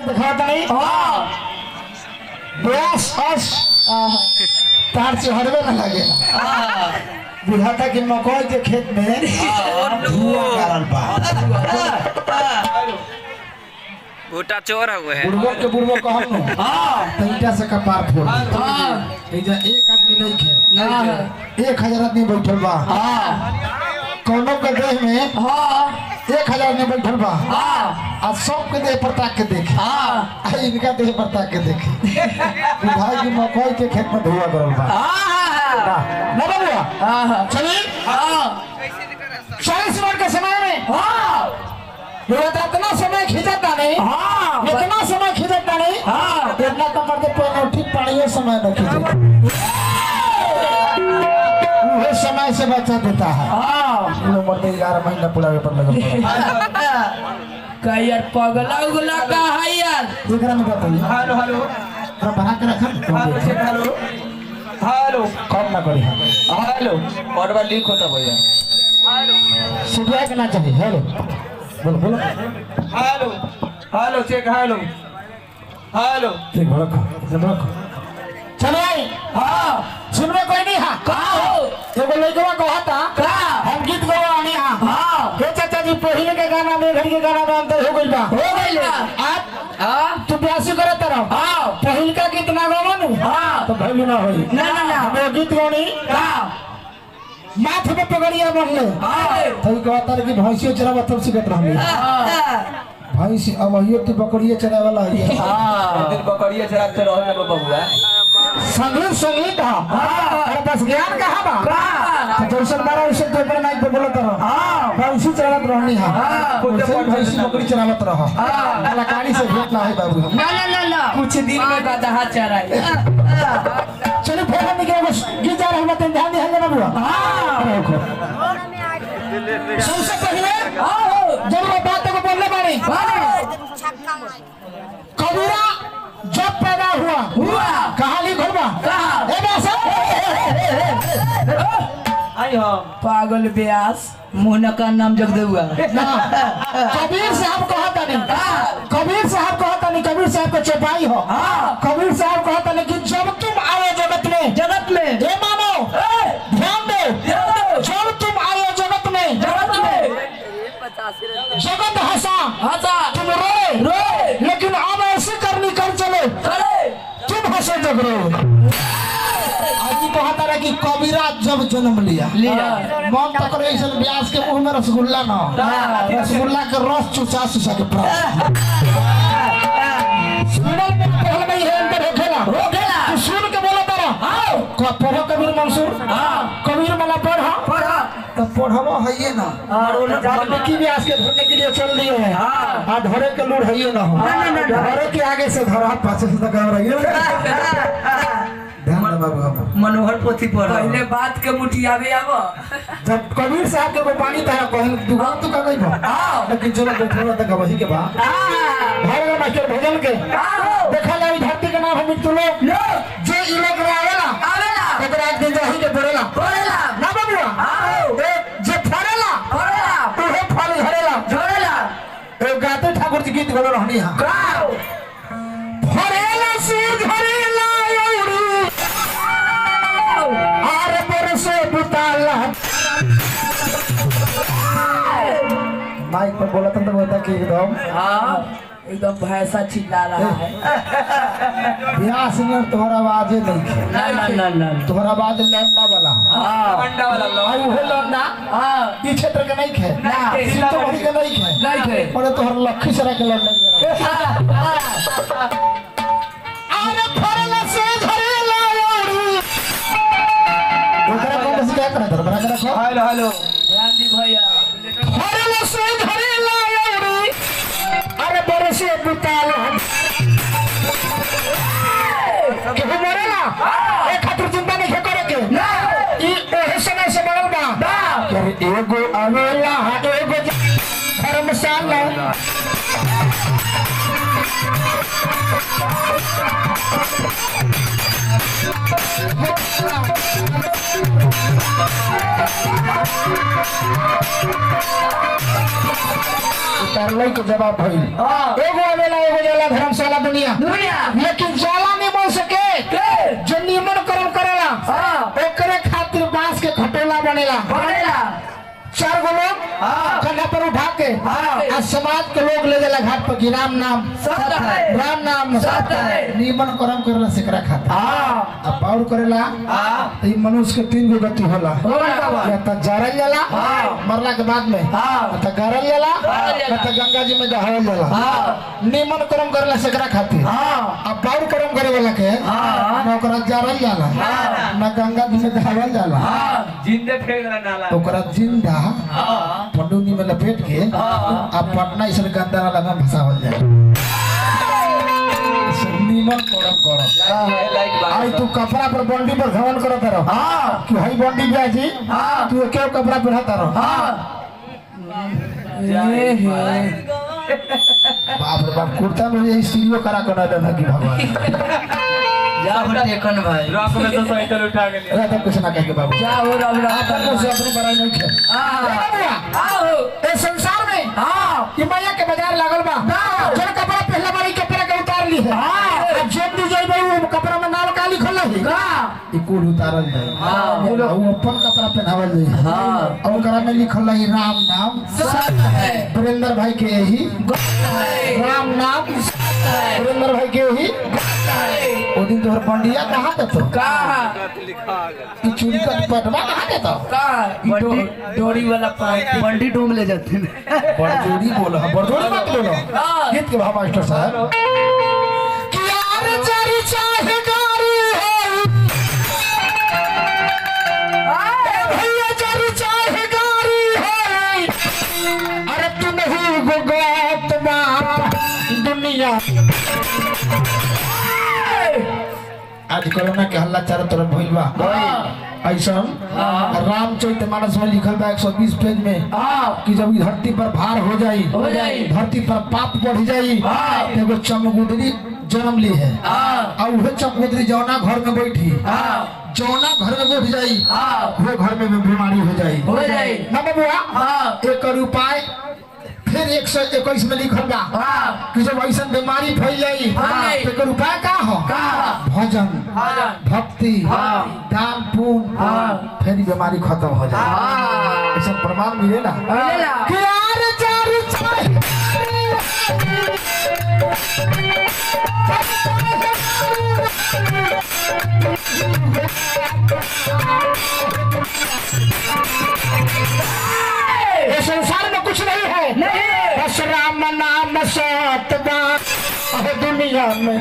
दिखाता नहीं ब्यास अस तार चढ़वे न लगे बुझाता कि मकई के खेत में धुआं गारल बा भूटा चोर हुए है बुढ़बो कहम नु तईटा से कपार फोड़ एजा एक आदमी नहीं खे 1000 आदमी बैठल बा कोनो के देह में 1000 आदमी बैठल बा आ सब के देह पर ताक के देखे इनका देह पर ताक के देखे भाई की मकई के खेत में धुआं करल बा ना बबुआ चलिए 40 मिनट के समय में इतना समय खिंचता नहीं इतना समय खिंचता नहीं इतना तो मर्द ठीक पानी समय न खिंचे वो समय से बचा देता है मर्द 11 महीना पूरा पर लगा का यार पगला उगला का है यार एकरा में बताइए हेलो हेलो थोड़ा बना के रखन हेलो हेलो कम ना करी हेलो और बार लीक होता भैया हेलो सुधिया के ना चाहिए हेलो बोलो बोलो hello hello check hello hello ठीक रखो चलो आई हां सुनने कोई नहीं हां का एगो लइकवा कहता का हम गीत गवानी हां हे चाचा जी पहिले के गाना में घड़ी के गाना में अंतर हो गइल बा आप तू ब्यासी करत रहो पहिल का गीत ना गावनु तो भइलु ना होई ना हम गीत गवानी का माथे पे पगड़िया बनले तो कहता कि भैंसियो चरावा तब सिखत रहले भैंसी अब हियो तू बकरिया चरावे वाला है दिन बकरिया चराते रहले बबुआ संगीत संगीत अरे बस ज्ञान कहाँ बा तो जैसन बारा वैसे तो पर नहीं बोलत रहो भैंसी चरावत रहनी है भैंसी बकरी चरावत रहो कलाकारी से भेंट ना है बाबू ना कुछ दिन में गधा चराई चलो फिर हम निकले बस गीत जा रहे हैं तो ध्यान दे ना बाबू सबसे पहले जब मैं बात को बोलने वाली कबीरा जब पैदा हुआ कहाँ लिखल बा आई हम पागल ब्यास मोहना का नाम जग दे हुआ कबीर साहब कहता नहीं कबीर साहब कहता नहीं कबीर साहब को चौपाई हो कबीर साहब कहता नहीं कि जब तुम आए जगत में ये मानो ध्यान दो जब तुम आए जगत में जगत हंसा तुम रोए लेकिन अब ऐसी करनी कर चले तुम हंसो जग रो कहता रहा कि कबीरा जब जन्म लिया मन तक व्यास के मुंह में रसगुल्ला ना रसगुल्ला के रस चुचा चुचा के सुन के बोला तारा पढ़ो कबीर मंसूर कबीर वाला पढ़ा तो पढ़वा है ये ना की व्यास के धरने के लिए चल दिए हैं धरे के लूढ़ है ये ना हो धरे के आगे से धरा पाछे से तक मनोहर पोथी पढ़ पहले बात के मुठियावे आव जब कबीर साहब के पानी तारा कहल दुकान तो का गई बा लेकिन चलो बैठो तक वही के बा भगवान मास्टर भजन के देखा ला धरती के नाम हम तो लोग जो इ लोग आवेला ओकरा एक दिन जाहि के पड़ेला ना बाबूआ जे फरेला ओहे फल झरेला ए गाते ठाकुर जी गीत गलो रहनी हां फरेला से झरेला माइक पर बोला तो बोलता कि एकदम भैंसा चिल्ला रहा है ब्यास में तोहरा आवाज नहीं है ना तोहरा आवाज लौंडा वाला लौंडा वाला वो लौंडा ई क्षेत्र के नहीं है तो भरी के नहीं है और तोहर लखीसराय के लौंडा अरे फरला से झरेला ओड़ी ओकरा कौन से क्या करत बना के रखो हेलो ध्यान दी भैया फरला से झरेला ओड़ी अरे बरसे बुताल के मरेला ए खातिर चिंता नहीं करे के ई ओहे समय से बनल बा अरे एगो आवेला एगो धर्मशाला उतरले के जवाब भइल एगो आवेला एगो जाला धर्मशाला दुनिया लेकिन जाला नहीं बोल सके जो नियमन कर्म करेला ओकरे खातिर बांस के खटोला बनेला चार गो लोग कंधा पर उठा के आज समाज के लोग ले जाला घाट पर कि राम नाम सत्य है, राम नाम सत्य है। नियमन कर्म करेला सिकरा खाता अब पाउर करेला तो ई मनुष्य के तीन गो गति होला या त जरल जाला मरला के बाद में त गरल जाला त गंगा जी में दहावल जाला। नियमन कर्म करेला सिकरा खातिर अब पाउर कर्म करे वाला के न ओकरा जरल जाला न गंगा जी में दहावल जाला जिंदे फेंक नाला ओकरा जिंदा पंडुनी में लपेट के अब पटना इस गंदा वाला में फंसावल जाए। नियमन कर्म करो आई तू कपड़ा पर बंडी पर घमन करत रहो कि भाई बंडी ब्याजी तू क्यों कपड़ा पहनता रहो बाप रे बाप कुर्ता में ये स्टीरियो करा कर देना कि भगवान जाओ देखन भाई रॉक में तो साइकिल उठा के लिए अरे कुछ ना कह बाबू जाओ रब आपको से अपनी बड़ाई नहीं खे आओ ए संसार में ये मैया के बाजार लागल बा जो कपड़ा पहला बारी कपड़ा के उतार ली है अब जब भी जाई भाई वो कपड़ा में नाम का लिखल है ई कुल उतारल जाए वो अपन कपड़ा पहनावल जाए और ओकरा में लिखल है राम नाम सत्य है वीरेंद्र भाई के यही राम नाम वीरेंद्र भाई के यही ओ दिन तोहर पंडिया कहां देतो ई चूड़ी का पटवा कहां देतो डोरी वाला पंडित डूम ले जाते हैं बड़जोड़ी बोलो बड़जोड़ी मत बोलो गीत के भाव मास्टर साहब कि यार चारी चाहे गारी है भैया चारी चाहे गारी है अरे तू नहीं गुगत बाप दुनिया आज कोरोना के हल्ला चारों तरफ भइल बा ऐसा रामचरित मानस में लिखल बा 120 पेज में कि जब धरती पर भार हो जाई धरती पर पाप बढ़ जाई एगो चमगुदरी जन्म ली है और वह चमगुदरी जौना घर में बैठी जौना घर में बैठ जाई वो घर में बीमारी हो जाई ना बबुआ एक उपाय फिर 121 में लिखल बा कि जब ऐसा बीमारी फैल जाई तो उपाय का हो भजन भक्ति दान पुण्य फिर बीमारी खत्म हो जाए ऐसा प्रमाण मिलेला कि यार चारी चाहे ये संसार में कुछ नहीं है बस राम नाम सतबा दुनिया में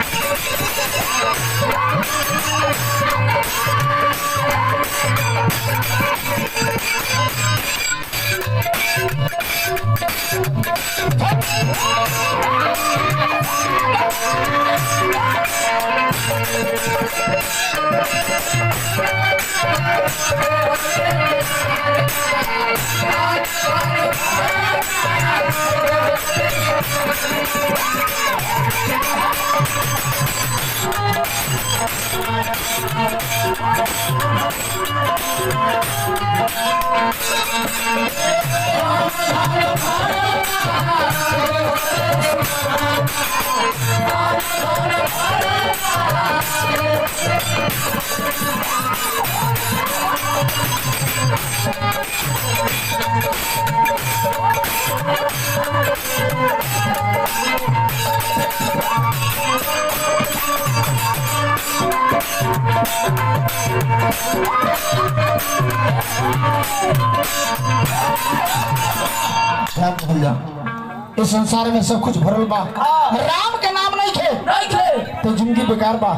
इस संसार में सब कुछ भरल बा राम के नाम नहीं खे तो जिंदगी बेकार बा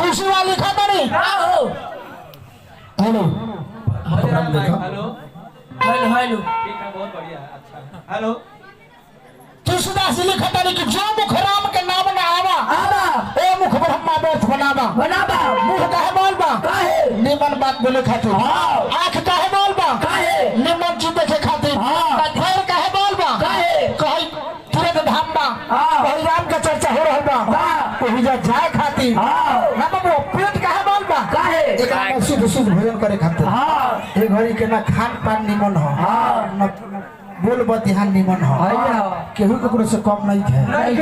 तुलसी वाला लिखा था नहीं हेलो हेलो हेलो ठीक है बहुत बढ़िया अच्छा हेलो तुलसीदास जी लिखा था कि जो मुख राम के नाम न आवा ए मुख ब्रह्मा व्यर्थ बनावा मुख काहे बोलबा निमन बात बोले खातिर आंख काहे बोलबा निमन चीज देखे खातिर पैर काहे बोलबा कहीं तुरंत धाम बा कहीं राम का चर्चा हो रहल बा ओही जा जाए खातिर ना बाबू पेट काहे बोलबा एक में शुद्ध शुद्ध भोजन करे खातिर हां एक घड़ी के ना खान पान निमन हो हां न बोल बतिहान निमन हो केहू ककरो से कम नहीं है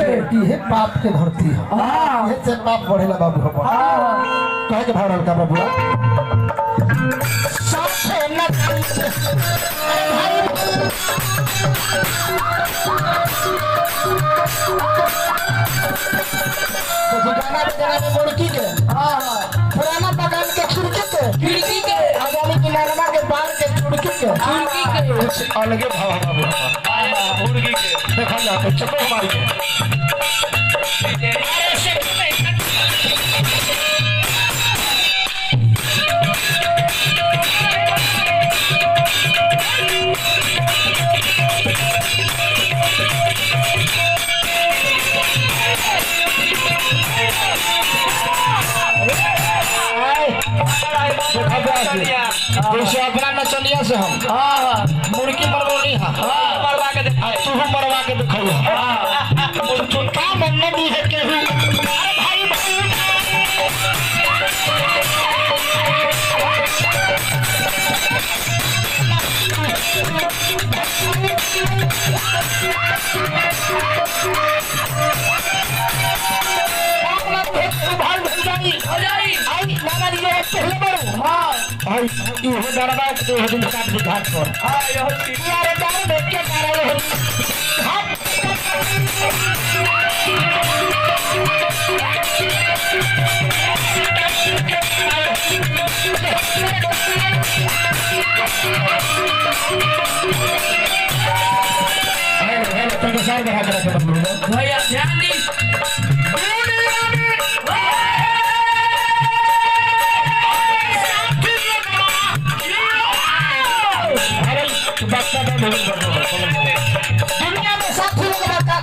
ये पाप के धरती है हां ये से पाप बढ़ेला बाबू हो कहे के भावल का बाबू साथे न तो गाना बजाना में मुर्गी के पुराना मकान के खिड़की के आगामी किनारमा के बाल के चुड़की के कुछ अलगे भाव बाबू मुर्गी के देखा जाता चप्पल हमारी के जैसे अपना नचनिया से हम मुर्गी मरवानी है मरवा के देखा तू मरवा के दिखाई चुनका बनने दी है केहू भाई भाई ये डरवा के दिन काट के घाट पर हां यह ठीक यार डर देख के मारे घाट है तो साइड में हाथ रख दो भैया ध्यान दी दुनिया में साथी लोग रहता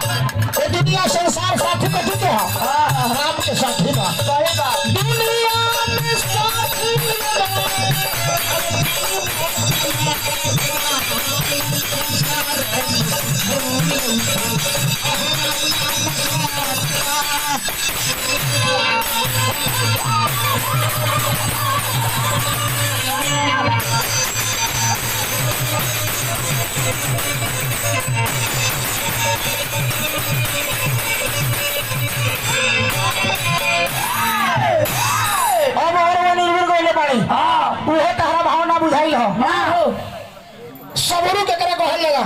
ये दुनिया संसार साथी को देते हैं राम के साथी बा दुनिया में साथी अब और वो निर्भर कोइले बाड़ी उहे तहरा भावना बुझाइल हो सबरू के करे कहल लगा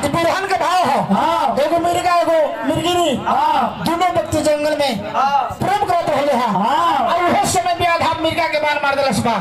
ई बुरहन के भाव हो एगो मिर्गा एगो मिर्गिनी दोनों व्यक्ति जंगल में प्रेम करत रहले हैं और उहे समय पे आधा मिर्गा के बाल मार देलस बा